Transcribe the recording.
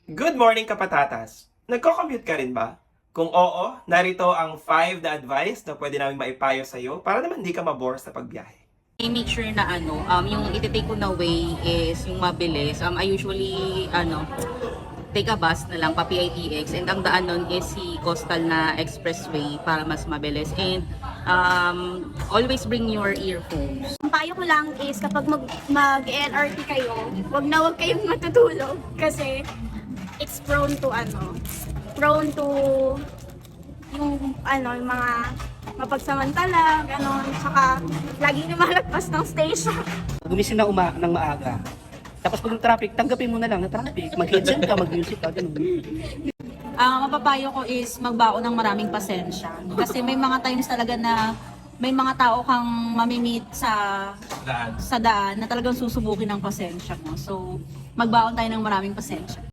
Good morning, kapatatas! Nagko-commute ka rin ba? Kung oo, narito ang 5 na advice na pwede namin maipayo sa'yo para naman di ka mabore sa pagbiyahe. I-make sure na yung iti-take ko na way is yung mabilis. I usually, take a bus na lang, pa-PITX. And ang daan nun is si Coastal na expressway para mas mabilis. And always bring your earphones. Ang payo ko lang is kapag mag-LRT kayo, wag kayong matutulog kasi it's prone to yung mga mapagsamantala, ganon, saka laging lumalagpas ng station. Gumising na ng maaga. Tapos pag yung traffic, tanggapin mo na lang na traffic. Mag-headset ka, mag-music ka, ganun. Ang mapapayo ko is magbaon ng maraming pasensya. Kasi may mga times talaga na may mga tao kang mamimit sa daan na talagang susubukin ng pasensya mo. So, magbaon tayo ng maraming pasensya.